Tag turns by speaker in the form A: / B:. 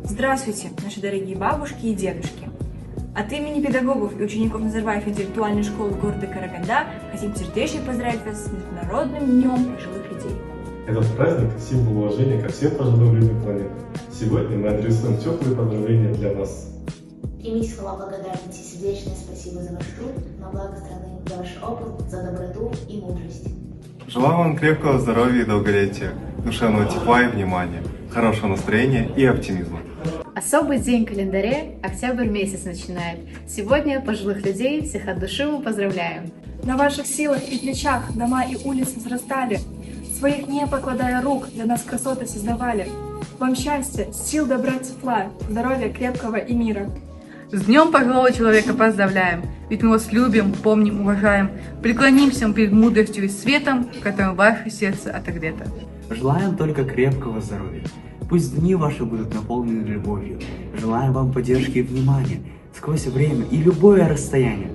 A: Здравствуйте, наши дорогие бабушки и дедушки! От имени педагогов и учеников Назарбаев интеллектуальной школы города Караганда хотим сердечно поздравить вас с Международным днем пожилых людей.
B: Этот праздник – символ уважения ко всем пожилым людям планеты. Сегодня мы адресуем теплые поздравления для вас.
C: Примите слова благодарности, сердечное спасибо за ваш труд, на благо страны, за ваш опыт, за доброту и мудрость.
D: Желаю вам крепкого здоровья и долголетия, душевного тепла и внимания, хорошего настроения и оптимизма.
E: Особый день в календаре октябрь месяц начинает. Сегодня пожилых людей всех от души мы поздравляем.
F: На ваших силах и плечах дома и улицы взрастали, своих не покладая рук для нас красоты создавали. Вам счастья, сил, добра, тепла, здоровья крепкого и мира.
G: С Днем пожилого человека поздравляем, ведь мы вас любим, помним, уважаем. Преклонимся перед мудростью и светом, которым ваше сердце отогрето.
H: Желаем только крепкого здоровья. Пусть дни ваши будут наполнены любовью. Желаем вам поддержки и внимания сквозь время и любое расстояние.